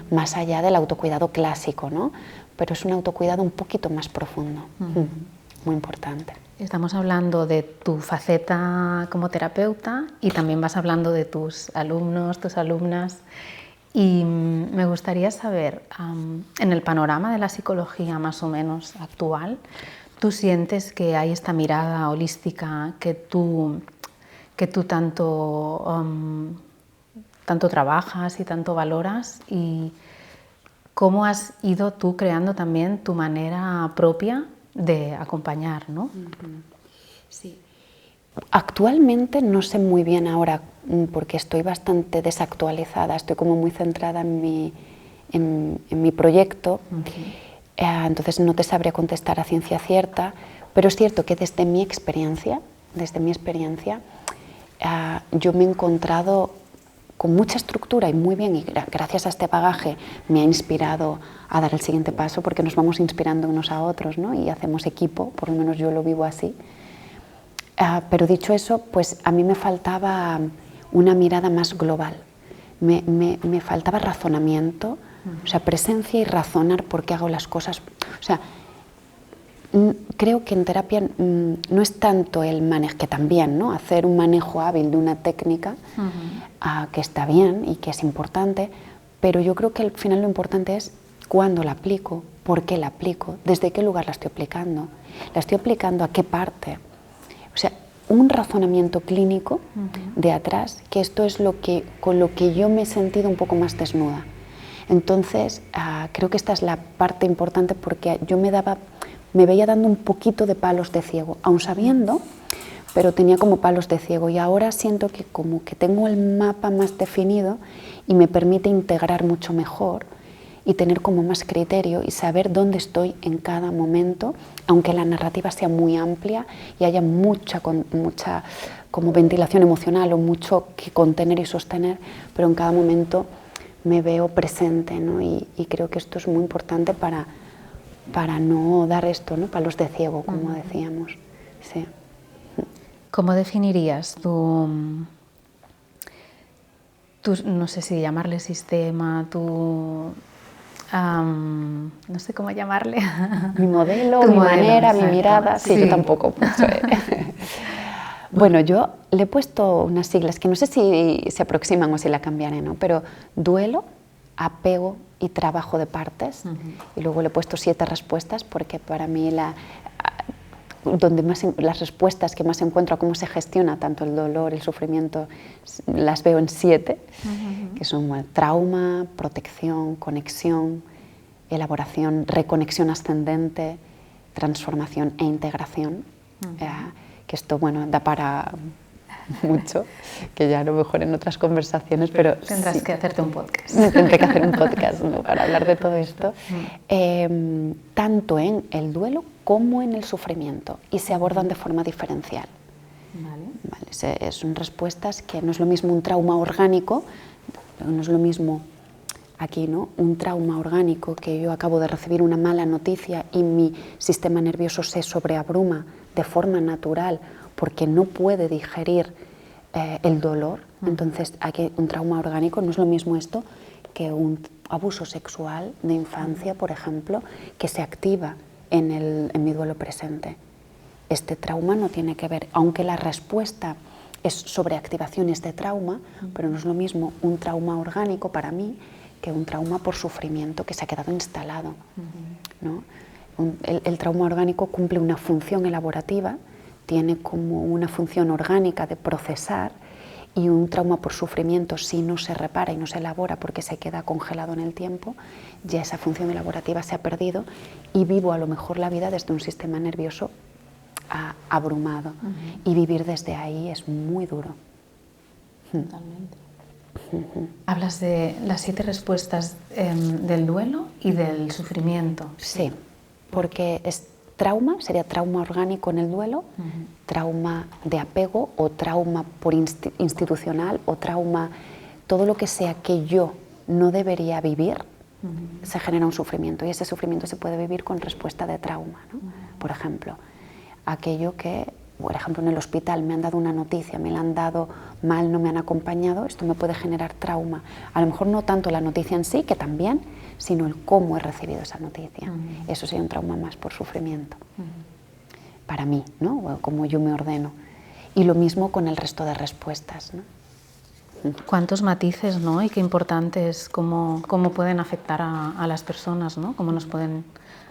más allá del autocuidado clásico, ¿no? Pero es un autocuidado un poquito más profundo, muy importante.
Estamos hablando de tu faceta como terapeuta y también vas hablando de tus alumnos, tus alumnas, y me gustaría saber, en el panorama de la psicología más o menos actual, ¿tú sientes que hay esta mirada holística que tú tanto trabajas y tanto valoras? ¿Y cómo has ido tú creando también tu manera propia de acompañar, ¿no?
Sí. Actualmente no sé muy bien ahora, porque estoy bastante desactualizada, estoy como muy centrada en mi proyecto, entonces no te sabría contestar a ciencia cierta, pero es cierto que desde mi experiencia, yo me he encontrado con mucha estructura y muy bien, y gracias a este bagaje me ha inspirado a dar el siguiente paso, porque nos vamos inspirando unos a otros, ¿no?, y hacemos equipo, por lo menos yo lo vivo así. Pero dicho eso, pues a mí me faltaba una mirada más global, me faltaba razonamiento, o sea, presencia y razonar por qué hago las cosas. O sea, creo que en terapia no es tanto el manejo, que también, ¿no?, hacer un manejo hábil de una técnica, que está bien y que es importante, pero yo creo que al final lo importante es cuándo la aplico, por qué la aplico, desde qué lugar la estoy aplicando a qué parte. O sea, un razonamiento clínico de atrás, que esto es con lo que yo me he sentido un poco más desnuda. Entonces, creo que esta es la parte importante, porque yo me veía dando un poquito de palos de ciego, aun sabiendo, pero tenía como palos de ciego, y ahora siento que como que tengo el mapa más definido y me permite integrar mucho mejor y tener como más criterio y saber dónde estoy en cada momento, aunque la narrativa sea muy amplia y haya mucha como ventilación emocional o mucho que contener y sostener, pero en cada momento me veo presente, ¿no? Y creo que esto es muy importante para no dar esto, ¿no? Palos de ciego, como decíamos. Sí.
¿Cómo definirías tu, no sé si llamarle sistema, no sé cómo llamarle?
Mi modelo, mi manera, mi mirada. Sí, yo tampoco mucho. Bueno, yo le he puesto unas siglas que no sé si se aproximan o si la cambiaré, ¿no? Pero duelo, apego y trabajo de partes. Y luego le he puesto 7 respuestas, porque para mí las respuestas que más encuentro a cómo se gestiona tanto el dolor, el sufrimiento, las veo en 7, que son trauma, protección, conexión, elaboración, reconexión ascendente, transformación e integración. Que esto, bueno, da para mucho, que ya a lo mejor en otras conversaciones, pero
tendrás que hacerte un podcast.
Tendré que hacer un podcast, ¿no?, para hablar de todo esto, tanto en el duelo como en el sufrimiento, y se abordan de forma diferencial. Vale, son respuestas que no es lo mismo un trauma orgánico, no es lo mismo aquí, ¿no?, un trauma orgánico, que yo acabo de recibir una mala noticia y mi sistema nervioso se sobreabruma de forma natural porque no puede digerir el dolor. Entonces, aquí un trauma orgánico no es lo mismo esto que un abuso sexual de infancia, por ejemplo, que se activa en mi duelo presente. Este trauma no tiene que ver, aunque la respuesta es sobreactivaciones de trauma, pero no es lo mismo un trauma orgánico para mí que un trauma por sufrimiento que se ha quedado instalado, ¿no? El trauma orgánico cumple una función elaborativa, tiene como una función orgánica de procesar, y un trauma por sufrimiento, si no se repara y no se elabora porque se queda congelado en el tiempo, ya esa función elaborativa se ha perdido y vivo a lo mejor la vida desde un sistema nervioso abrumado. Y vivir desde ahí es muy duro.
Totalmente. Hablas de las 7 respuestas del duelo y del sufrimiento.
Sí, porque trauma sería trauma orgánico en el duelo, trauma de apego o trauma por institucional o trauma, todo lo que sea que yo no debería vivir, se genera un sufrimiento, y ese sufrimiento se puede vivir con respuesta de trauma, ¿no? Por ejemplo, aquello que, por ejemplo, en el hospital me han dado una noticia, me la han dado mal, no me han acompañado, esto me puede generar trauma. A lo mejor no tanto la noticia en sí, que también, sino el cómo he recibido esa noticia. Eso sería un trauma más por sufrimiento. Para mí, ¿no? O como yo me ordeno. Y lo mismo con el resto de respuestas, ¿no?
Cuántos matices, ¿no? Y qué importante es cómo pueden afectar a las personas, ¿no? Cómo nos pueden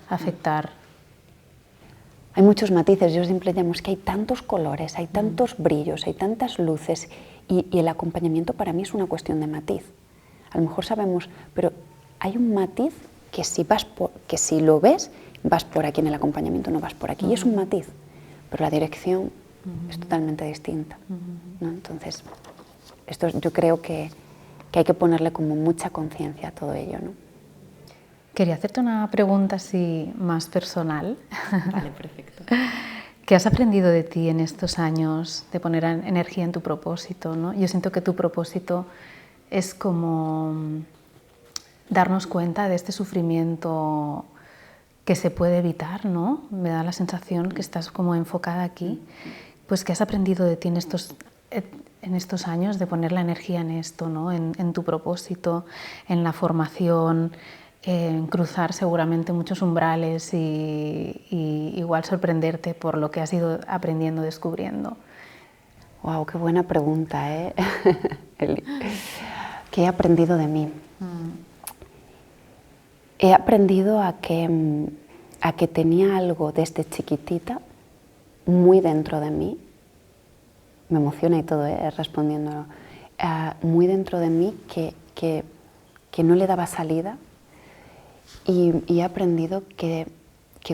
afectar.
Hay muchos matices, yo siempre llamo, es que hay tantos colores, hay tantos brillos, hay tantas luces, y el acompañamiento para mí es una cuestión de matiz. A lo mejor sabemos, pero hay un matiz que si lo ves, vas por aquí en el acompañamiento, no vas por aquí, y es un matiz, pero la dirección es totalmente distinta, ¿no? Entonces, esto yo creo que hay que ponerle como mucha conciencia a todo ello, ¿no?
Quería hacerte una pregunta así más personal.
Vale, perfecto.
¿Qué has aprendido de ti en estos años de poner energía en tu propósito, ¿no? Yo siento que tu propósito es como darnos cuenta de este sufrimiento que se puede evitar, ¿no? Me da la sensación que estás como enfocada aquí. Pues, ¿qué has aprendido de ti en estos años de poner la energía en esto, ¿no? En tu propósito, en la formación, en cruzar seguramente muchos umbrales y igual sorprenderte por lo que has ido aprendiendo, descubriendo?
Wow, qué buena pregunta, ¿eh? Eli. ¿Qué he aprendido de mí? He aprendido a que tenía algo desde chiquitita muy dentro de mí, me emociona y todo, respondiéndolo, muy dentro de mí que no le daba salida, y he aprendido que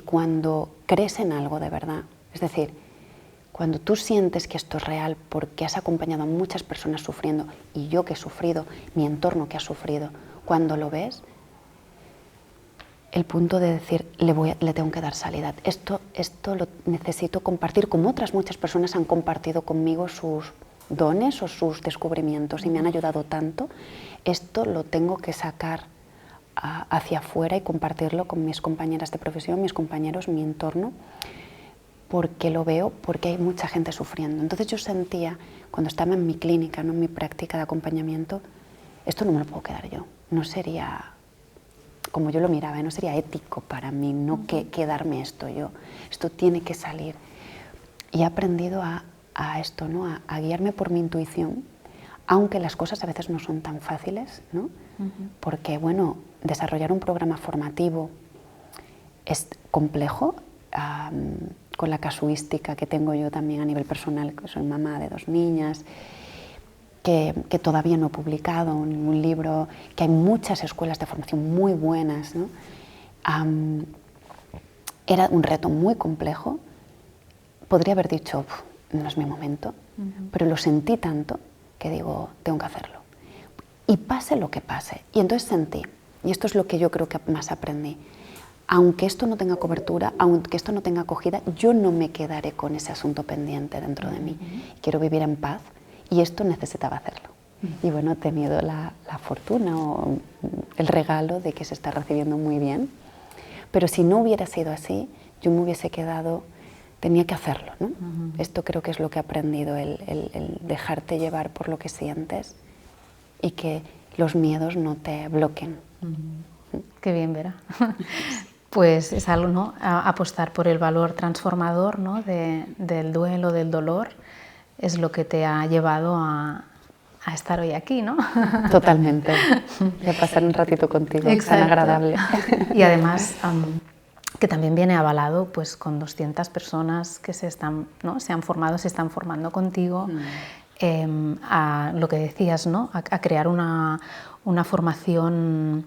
cuando crees en algo de verdad, es decir, cuando tú sientes que esto es real porque has acompañado a muchas personas sufriendo, y yo que he sufrido, mi entorno que ha sufrido, cuando lo ves, el punto de decir, le tengo que dar salida. Esto lo necesito compartir, como otras muchas personas han compartido conmigo sus dones o sus descubrimientos y me han ayudado tanto. Esto lo tengo que sacar hacia afuera y compartirlo con mis compañeras de profesión, mis compañeros, mi entorno, porque lo veo, porque hay mucha gente sufriendo. Entonces yo sentía, cuando estaba en mi clínica, ¿no?, en mi práctica de acompañamiento, esto no me lo puedo quedar yo, no sería, como yo lo miraba, no sería ético para mí no quedarme esto yo, esto tiene que salir. Y he aprendido a esto, ¿no?, a guiarme por mi intuición, aunque las cosas a veces no son tan fáciles, ¿no? Porque, bueno, desarrollar un programa formativo es complejo, con la casuística que tengo yo también a nivel personal, que soy mamá de 2 niñas, que todavía no he publicado ningún libro, que hay muchas escuelas de formación muy buenas, ¿no? Era un reto muy complejo. Podría haber dicho, no es mi momento, pero lo sentí tanto que digo, tengo que hacerlo. Y pase lo que pase. Y entonces sentí, y esto es lo que yo creo que más aprendí, aunque esto no tenga cobertura, aunque esto no tenga acogida, yo no me quedaré con ese asunto pendiente dentro de mí. Quiero vivir en paz y esto necesitaba hacerlo. Y bueno, he tenido la fortuna o el regalo de que se está recibiendo muy bien. Pero si no hubiera sido así, yo me hubiese quedado, tenía que hacerlo, ¿no? Esto creo que es lo que he aprendido, el dejarte llevar por lo que sientes y que los miedos no te bloqueen.
Qué bien, Vera. Pues es algo, ¿no?, apostar por el valor transformador, ¿no?, del duelo, del dolor, es lo que te ha llevado a estar hoy aquí, ¿no?
Totalmente. Y a pasar un ratito contigo. Exacto. Tan agradable.
Y además que también viene avalado pues con 200 personas que se han formado, se están formando contigo, a lo que decías, ¿no?, a crear una formación.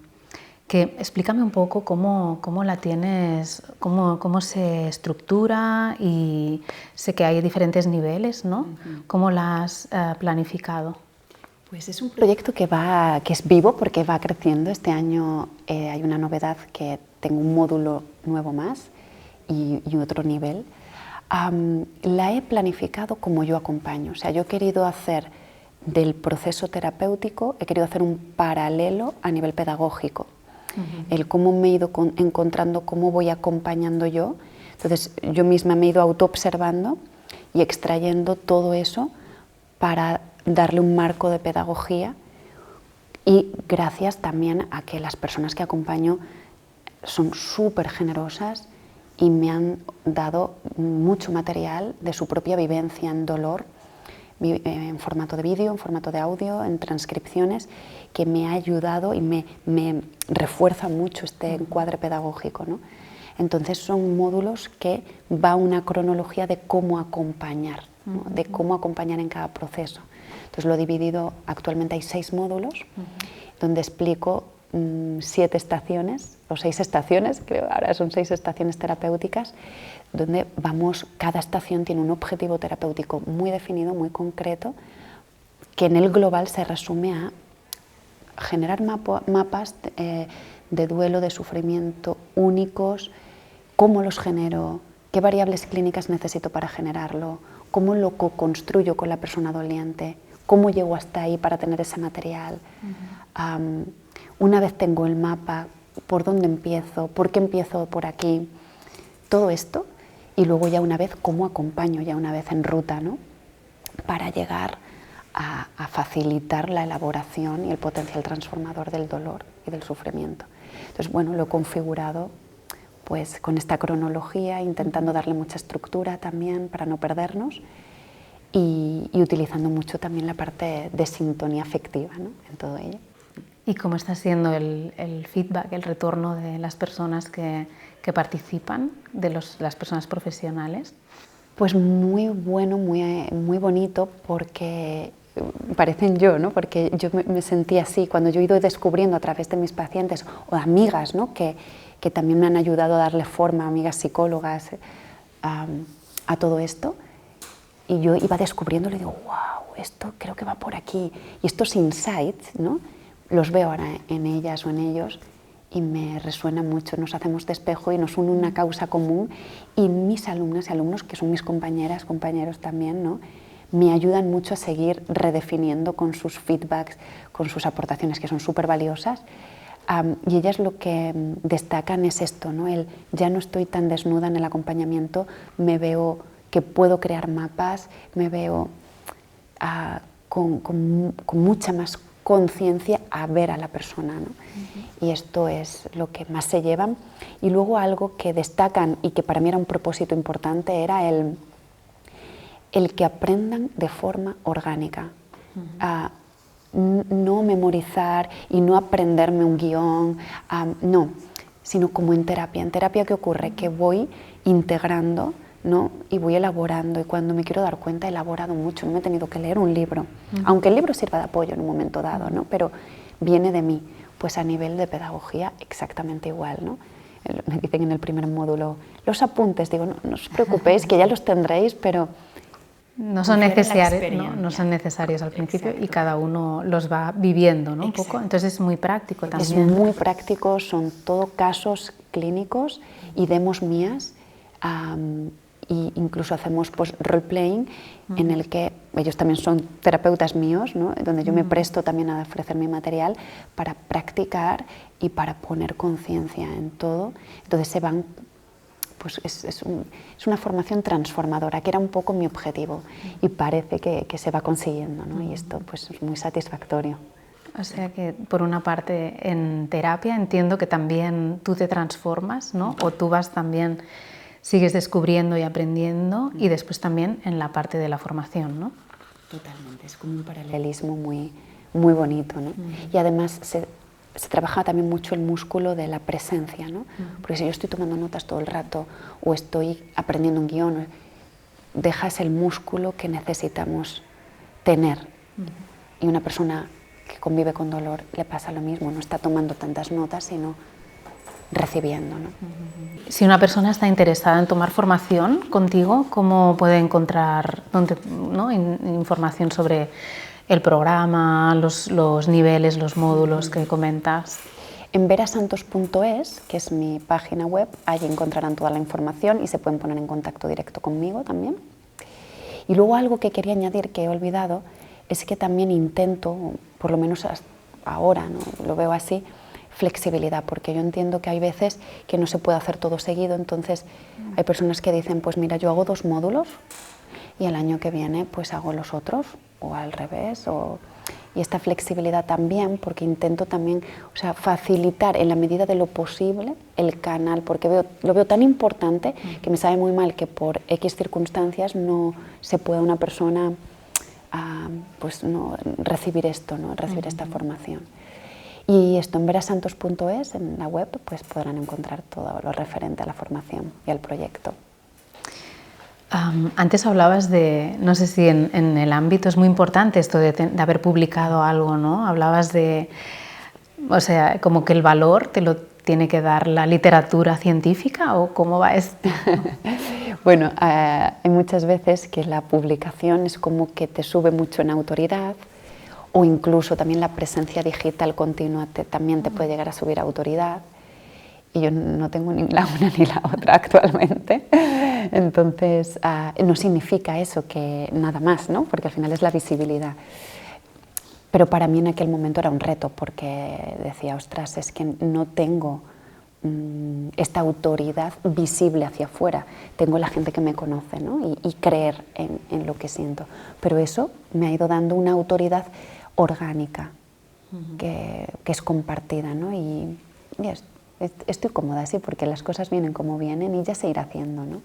Que explícame un poco cómo la tienes, cómo se estructura, y sé que hay diferentes niveles, ¿no? ¿Cómo la has planificado?
Pues es un proyecto que es vivo porque va creciendo. Este año hay una novedad, que tengo un módulo nuevo más y otro nivel. La he planificado como yo acompaño. O sea, yo he querido hacer del proceso terapéutico, he querido hacer un paralelo a nivel pedagógico. El cómo me he ido encontrando, cómo voy acompañando yo. Entonces yo misma me he ido autoobservando y extrayendo todo eso para darle un marco de pedagogía, y gracias también a que las personas que acompaño son súper generosas y me han dado mucho material de su propia vivencia en dolor, en formato de vídeo, en formato de audio, en transcripciones, que me ha ayudado y me refuerza mucho este encuadre pedagógico, ¿no? Entonces son módulos que va una cronología de cómo acompañar, ¿no?, de cómo acompañar en cada proceso. Entonces lo he dividido, actualmente hay 6 módulos, donde explico 7 estaciones, o 6 estaciones, creo, ahora son 6 estaciones terapéuticas, donde cada estación tiene un objetivo terapéutico muy definido, muy concreto, que en el global se resume a generar mapas de duelo, de sufrimiento únicos, cómo los genero, qué variables clínicas necesito para generarlo, cómo lo co-construyo con la persona doliente, cómo llego hasta ahí para tener ese material. Una vez tengo el mapa, ¿por dónde empiezo? ¿Por qué empiezo por aquí? Todo esto, y luego ya una vez cómo acompaño, ya una vez en ruta, ¿no?, para llegar a facilitar la elaboración y el potencial transformador del dolor y del sufrimiento. Entonces, bueno, lo he configurado pues con esta cronología, intentando darle mucha estructura también para no perdernos, y utilizando mucho también la parte de sintonía afectiva, ¿no?, en todo ello.
¿Y cómo está siendo el feedback, el retorno de las personas que participan, de las personas profesionales?
Pues muy bueno, muy bonito, porque parecen yo, ¿no? Porque yo me sentí así cuando yo he ido descubriendo a través de mis pacientes o amigas, ¿no? que también me han ayudado a darle forma, amigas psicólogas, a todo esto. Y yo iba descubriendo y digo, wow, esto creo que va por aquí. Y estos insights, ¿no? Los veo ahora en ellas o en ellos y me resuena mucho. Nos hacemos de espejo y nos une una causa común. Y mis alumnas y alumnos, que son mis compañeras, compañeros también, ¿no? Me ayudan mucho a seguir redefiniendo con sus feedbacks, con sus aportaciones, que son súper valiosas. Y ellas lo que destacan es esto, ¿no? El ya no estoy tan desnuda en el acompañamiento, me veo que puedo crear mapas, me veo con mucha más conciencia a ver a la persona, ¿no? Y esto es lo que más se llevan. Y luego algo que destacan y que para mí era un propósito importante era el que aprendan de forma orgánica. No memorizar y no aprenderme un guión, no, sino como en terapia. En terapia, ¿qué ocurre? Que voy integrando, ¿no? Y voy elaborando, y cuando me quiero dar cuenta he elaborado mucho, no me he tenido que leer un libro, aunque el libro sirva de apoyo en un momento dado, ¿no? Pero viene de mí. Pues a nivel de pedagogía exactamente igual, ¿no? Me dicen en el primer módulo, los apuntes, digo, no os preocupéis, que ya los tendréis, pero
no son necesarios, no son necesarios al principio. Exacto. Y cada uno los va viviendo, ¿no? Un poco. Entonces es muy práctico también.
Es muy práctico, son todo casos clínicos y demos mías, y incluso hacemos pues, role-playing en el que ellos también son terapeutas míos, ¿no? Donde yo me presto también a ofrecer mi material para practicar y para poner conciencia en todo. Entonces se van... Pues es una formación transformadora, que era un poco mi objetivo, y parece que se va consiguiendo, ¿no? Y esto pues, es muy satisfactorio.
O sea que, por una parte, en terapia entiendo que también tú te transformas, ¿no? O tú vas también, sigues descubriendo y aprendiendo, y después también en la parte de la formación, ¿no?
Totalmente, es como un paralelismo muy, muy bonito, ¿no? Y además se trabaja también mucho el músculo de la presencia, ¿no? Porque si yo estoy tomando notas todo el rato o estoy aprendiendo un guión, dejas el músculo que necesitamos tener. Y una persona que convive con dolor le pasa lo mismo, no está tomando tantas notas, sino recibiendo, ¿no?
Si una persona está interesada en tomar formación contigo, ¿cómo puede encontrar ¿no? información sobre el programa, los niveles, los módulos que comentas?
En verasantos.es, que es mi página web, allí encontrarán toda la información y se pueden poner en contacto directo conmigo también. Y luego algo que quería añadir que he olvidado es que también intento, por lo menos hasta ahora, ¿no? Lo veo así, flexibilidad, porque yo entiendo que hay veces que no se puede hacer todo seguido, entonces hay personas que dicen, pues mira, yo hago 2 módulos y el año que viene pues hago los otros, o al revés, y esta flexibilidad también, porque intento también, o sea, facilitar en la medida de lo posible el canal, porque lo veo tan importante que me sabe muy mal que por X circunstancias no se pueda una persona pues no recibir esto, ¿no? Recibir esta formación. Y esto en verasantos.es, en la web, pues podrán encontrar todo lo referente a la formación y al proyecto.
Antes hablabas de, no sé si en el ámbito es muy importante esto de haber publicado algo, ¿no? Hablabas de, o sea, como que el valor te lo tiene que dar la literatura científica, ¿o cómo va esto?
Bueno, hay muchas veces que la publicación es como que te sube mucho en autoridad, o incluso también la presencia digital continua también te puede llegar a subir autoridad, y yo no tengo ni la una ni la otra actualmente. Entonces, no significa eso que nada más, ¿no? Porque al final es la visibilidad. Pero para mí en aquel momento era un reto, porque decía, ostras, es que no tengo esta autoridad visible hacia afuera. Tengo la gente que me conoce, ¿no? y creer en lo que siento. Pero eso me ha ido dando una autoridad orgánica, que es compartida, ¿no? Y estoy cómoda así, porque las cosas vienen como vienen y ya se irá haciendo, ¿no?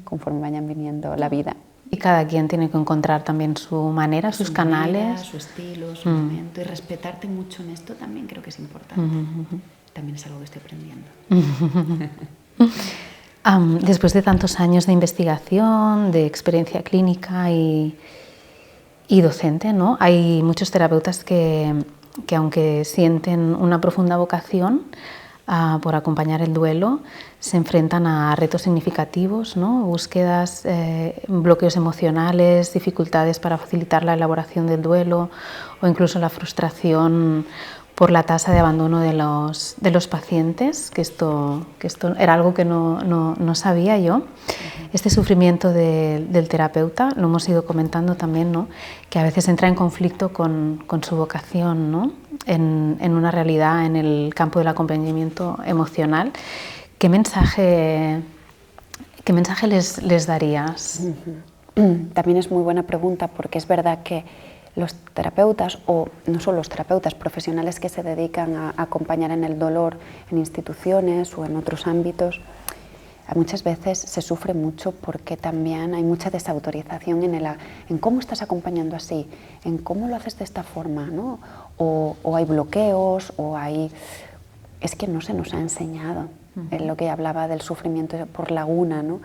Conforme vayan viniendo la vida.
Y cada quien tiene que encontrar también su manera, sus canales.
Manera, su estilo, su momento, y respetarte mucho en esto también creo que es importante. También es algo que estoy aprendiendo.
Después de tantos años de investigación, de experiencia clínica y docente, ¿no? Hay muchos terapeutas que aunque sienten una profunda vocación por acompañar el duelo, se enfrentan a retos significativos, ¿no? Búsquedas, bloqueos emocionales, dificultades para facilitar la elaboración del duelo o incluso la frustración por la tasa de abandono de los pacientes, que esto era algo que no sabía yo. Este sufrimiento del terapeuta, lo hemos ido comentando también, ¿no? Que a veces entra en conflicto con su vocación, ¿no? en una realidad en el campo del acompañamiento emocional. ¿Qué mensaje les darías?
También es muy buena pregunta, porque es verdad que los terapeutas, o no solo los terapeutas, profesionales que se dedican a acompañar en el dolor en instituciones o en otros ámbitos, muchas veces se sufre mucho porque también hay mucha desautorización en cómo estás acompañando así, en cómo lo haces de esta forma, ¿no? O hay bloqueos, es que no se nos ha enseñado, lo que hablaba del sufrimiento por laguna, ¿no?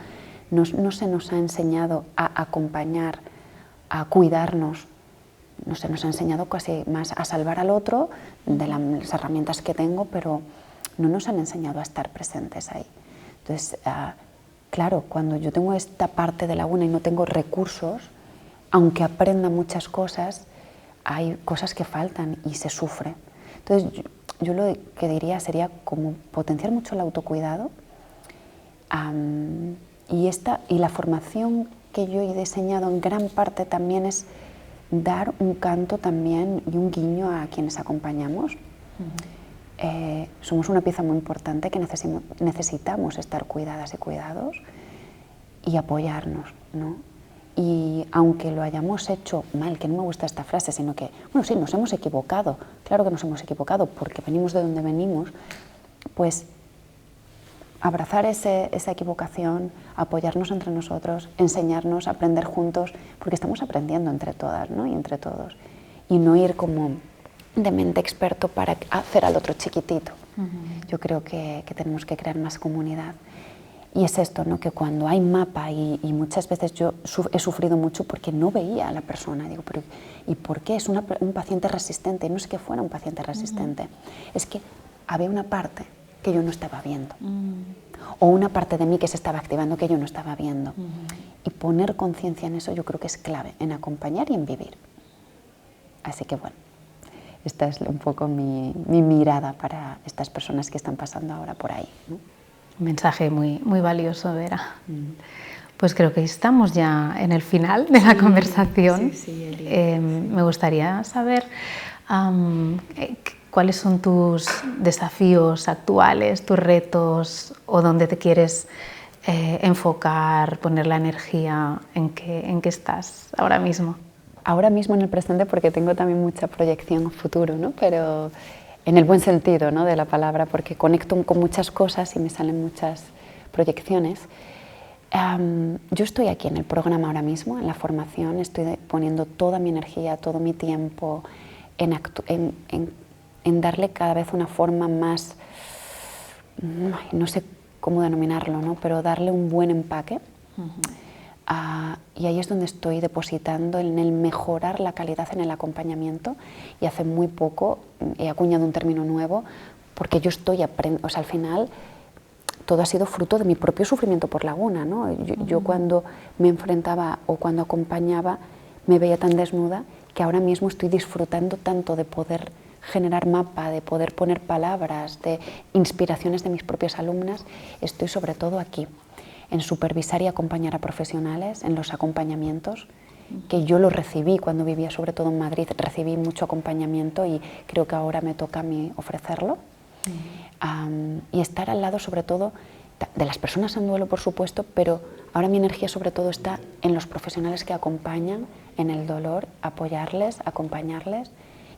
No se nos ha enseñado a acompañar, a cuidarnos. No se nos ha enseñado casi más a salvar al otro de las herramientas que tengo, pero no nos han enseñado a estar presentes ahí. Entonces, claro, cuando yo tengo esta parte de laguna y no tengo recursos, aunque aprenda muchas cosas, hay cosas que faltan y se sufre. Entonces, yo lo que diría sería como potenciar mucho el autocuidado, y la formación que yo he diseñado en gran parte también es dar un canto también y un guiño a quienes acompañamos. Somos una pieza muy importante que necesitamos estar cuidadas y cuidados y apoyarnos, ¿no? Y aunque lo hayamos hecho mal, que no me gusta esta frase, sino que, bueno, sí, nos hemos equivocado, claro que nos hemos equivocado porque venimos de donde venimos, pues abrazar esa equivocación, apoyarnos entre nosotros, enseñarnos, aprender juntos, porque estamos aprendiendo entre todas, ¿no? Y entre todos. Y no ir como de mente experto para hacer al otro chiquitito. Yo creo que tenemos que crear más comunidad. Y es esto, ¿no? Que cuando hay mapa, y muchas veces yo he sufrido mucho porque no veía a la persona, digo, pero ¿y por qué es un paciente resistente? No es que fuera un paciente resistente, es que había una parte que yo no estaba viendo, o una parte de mí que se estaba activando que yo no estaba viendo. Y poner conciencia en eso yo creo que es clave en acompañar y en vivir. Así que bueno, esta es un poco mi mirada para estas personas que están pasando ahora por ahí, ¿no?
Un mensaje muy, muy valioso, Vera. Pues creo que estamos ya en el final de la conversación. Me gustaría saber cuáles son tus desafíos actuales, tus retos, o dónde te quieres enfocar, poner la energía, en qué estás ahora mismo.
Ahora mismo en el presente, porque tengo también mucha proyección futuro, ¿no? Pero en el buen sentido, ¿no? De la palabra, porque conecto con muchas cosas y me salen muchas proyecciones. Yo estoy aquí en el programa ahora mismo, en la formación, estoy poniendo toda mi energía, todo mi tiempo en darle cada vez una forma más, no sé cómo denominarlo, ¿no? Pero darle un buen empaque. Y ahí es donde estoy depositando en el mejorar la calidad en el acompañamiento, y hace muy poco he acuñado un término nuevo, porque yo estoy aprendiendo, o sea, al final todo ha sido fruto de mi propio sufrimiento por laguna, ¿no? Yo cuando me enfrentaba o cuando acompañaba me veía tan desnuda que ahora mismo estoy disfrutando tanto de poder generar mapa, de poder poner palabras, de inspiraciones de mis propias alumnas. Estoy sobre todo aquí, en supervisar y acompañar a profesionales en los acompañamientos, que yo lo recibí cuando vivía sobre todo en Madrid, recibí mucho acompañamiento y creo que ahora me toca a mí ofrecerlo. Y estar al lado sobre todo de las personas en duelo, por supuesto, pero ahora mi energía sobre todo está en los profesionales que acompañan en el dolor, apoyarles, acompañarles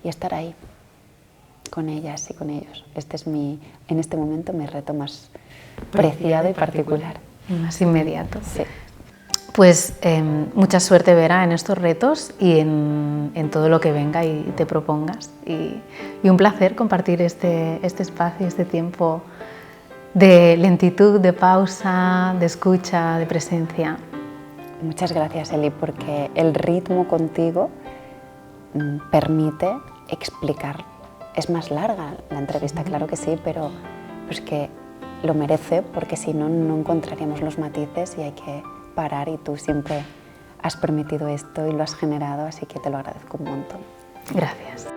y estar ahí con ellas y con ellos. Este es en este momento mi reto más preciado y particular.
Más inmediato.
Sí.
Pues mucha suerte, Vera, en estos retos y en todo lo que venga y te propongas. Y un placer compartir este espacio, este tiempo de lentitud, de pausa, de escucha, de presencia.
Muchas gracias, Eli, porque el ritmo contigo permite explicar. Es más larga la entrevista, claro que sí, pero pues que lo merece, porque si no, no encontraríamos los matices y hay que parar, y tú siempre has permitido esto y lo has generado, así que te lo agradezco un montón.
Gracias.